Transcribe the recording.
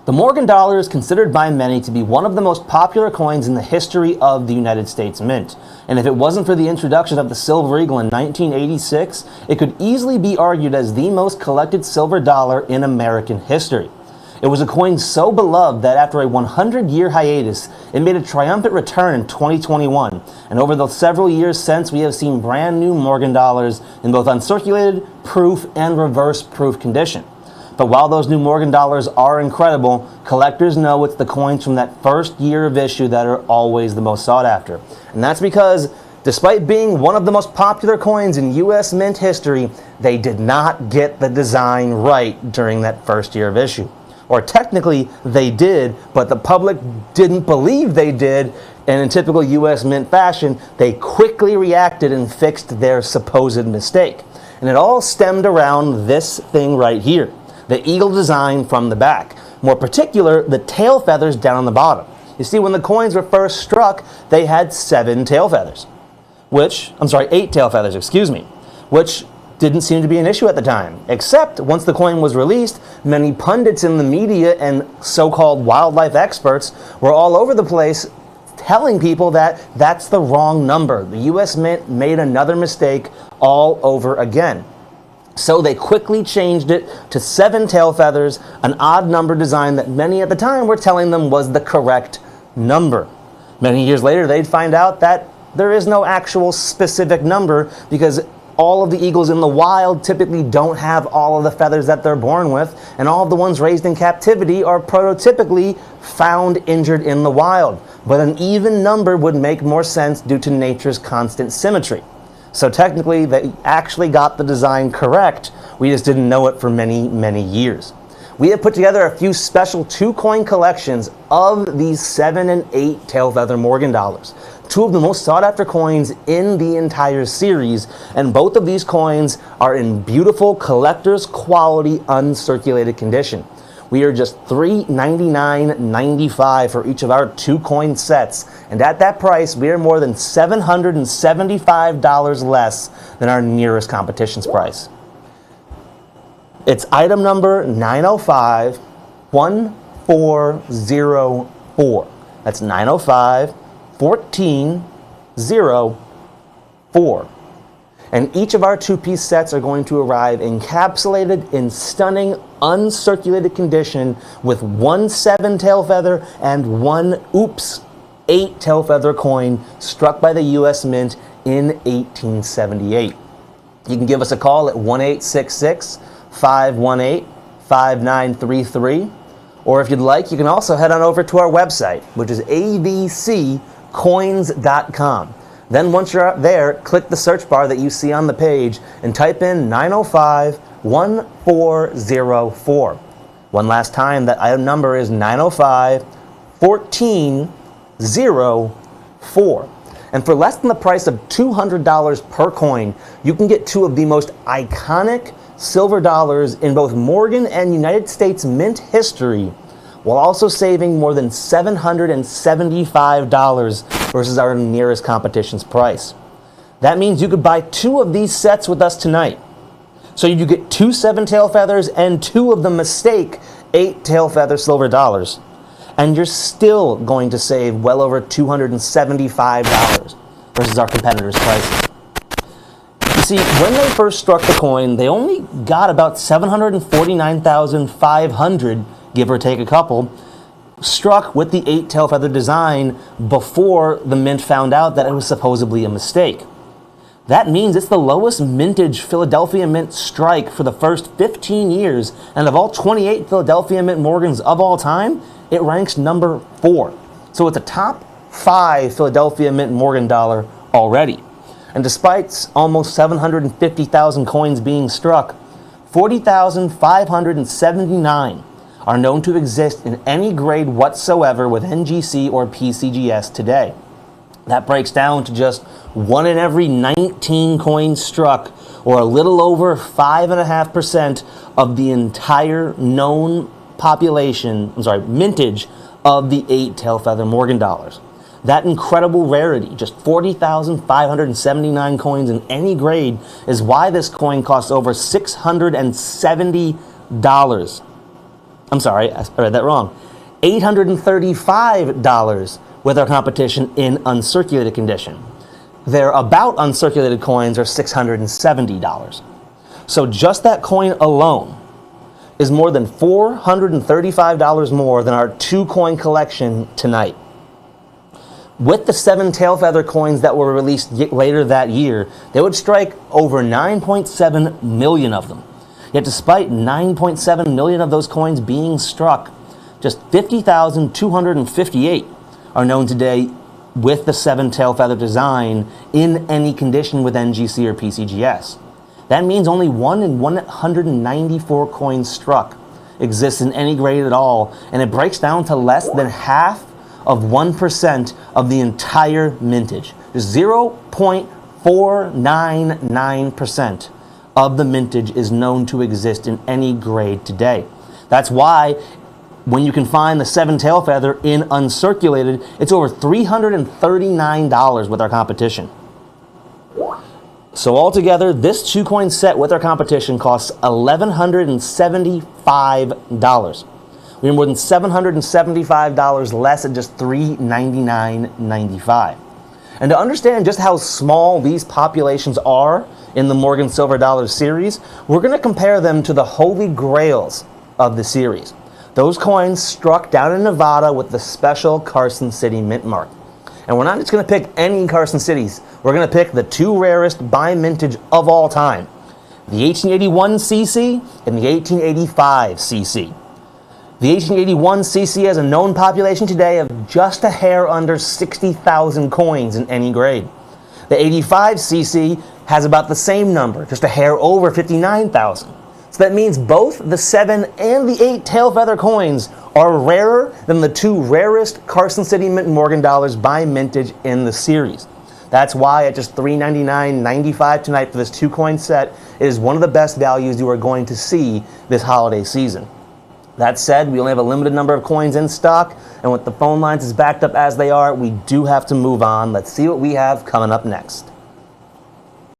The Morgan dollar is considered by many to be one of the most popular coins in the history of the United States Mint. And if it wasn't for the introduction of the silver eagle in 1986, it could easily be argued as the most collected silver dollar in American history. It was a coin so beloved that after a 100-year hiatus, it made a triumphant return in 2021. And over the several years since, we have seen brand new Morgan dollars in both uncirculated, proof, and reverse proof condition. But while those new Morgan dollars are incredible, collectors know it's the coins from that first year of issue that are always the most sought after. And that's because, despite being one of the most popular coins in U.S. Mint history, they did not get the design right during that first year of issue. Or technically, they did, but the public didn't believe they did, and in typical U.S. Mint fashion, they quickly reacted and fixed their supposed mistake. And it all stemmed around this thing right here. The eagle design from the back. More particular, the tail feathers down on the bottom. You see, when the coins were first struck, they had 8 tail feathers, which didn't seem to be an issue at the time. Except, once the coin was released, many pundits in the media and so-called wildlife experts were all over the place telling people that that's the wrong number. The U.S. Mint made another mistake all over again. So they quickly changed it to 7 tail feathers, an odd number design that many at the time were telling them was the correct number. Many years later, they'd find out that there is no actual specific number because all of the eagles in the wild typically don't have all of the feathers that they're born with, and all of the ones raised in captivity are prototypically found injured in the wild. But an even number would make more sense due to nature's constant symmetry. So technically, they actually got the design correct. We just didn't know it for many, many years. We have put together a few special 2-coin collections of these 7 and 8 tail feather Morgan dollars. 2 of the most sought after coins in the entire series, and both of these coins are in beautiful collector's quality uncirculated condition. We are just $399.95 for each of our 2-coin sets, and at that price, we are more than $775 less than our nearest competition's price. It's item number 905-1404. That's 905-1404. And each of our 2-piece sets are going to arrive encapsulated in stunning, uncirculated condition with 1 7 tail feather and 1 8 tail feather coin struck by the U.S. Mint in 1878. You can give us a call at 1-866-518-5933. Or if you'd like, you can also head on over to our website, which is abccoins.com. Then once you're out there, click the search bar that you see on the page and type in 905-1404. One last time, that item number is 905-1404. And for less than the price of $200 per coin, you can get 2 of the most iconic silver dollars in both Morgan and United States Mint history, while also saving more than $775 versus our nearest competition's price. That means you could buy 2 of these sets with us tonight. So you get 2 7 tail feathers and 2 of the mistake 8 tail feather silver dollars. And you're still going to save well over $275 versus our competitors' prices. You see, when they first struck the coin, they only got about 749,500, give or take a couple, struck with the 8 tail feather design before the Mint found out that it was supposedly a mistake. That means it's the lowest mintage Philadelphia Mint strike for the first 15 years, and of all 28 Philadelphia Mint Morgans of all time, it ranks number 4. So it's a top 5 Philadelphia Mint Morgan dollar already. And despite almost 750,000 coins being struck, 40,579 are known to exist in any grade whatsoever with NGC or PCGS today. That breaks down to just 1 in every 19 coins struck, or a little over 5.5% of the entire known mintage of the 8 tail feather Morgan dollars. That incredible rarity, just 40,579 coins in any grade, is why this coin costs over $670. I'm sorry, I read that wrong. $835 with our competition in uncirculated condition. Their about uncirculated coins are $670. So just that coin alone is more than $435 more than our 2-coin collection tonight. With the 7 tail feather coins that were released later that year, they would strike over 9.7 million of them. Yet despite 9.7 million of those coins being struck, just 50,258 are known today with the 7 tail feather design in any condition with NGC or PCGS. That means only 1 in 194 coins struck exists in any grade at all, and it breaks down to less than half of 1% of the entire mintage. 0.499% of the mintage is known to exist in any grade today. That's why when you can find the 7 tail feather in uncirculated, it's over $339 with our competition. So altogether, this 2-coin set with our competition costs $1,175. We are more than $775 less at just $399.95. And to understand just how small these populations are in the Morgan Silver Dollar series, we're going to compare them to the holy grails of the series. Those coins struck down in Nevada with the special Carson City mint mark. And we're not just going to pick any Carson Cities. We're going to pick the 2 rarest by mintage of all time, the 1881 CC and the 1885 CC. The 1881 CC has a known population today of just a hair under 60,000 coins in any grade. The 85 CC has about the same number, just a hair over 59,000. So that means both the 7 and the 8 tail feather coins are rarer than the 2 rarest Carson City Mint Morgan dollars by mintage in the series. That's why at just $399.95 tonight for this 2-coin set, it is one of the best values you are going to see this holiday season. That said, we only have a limited number of coins in stock, and with the phone lines as backed up as they are, we do have to move on. Let's see what we have coming up next.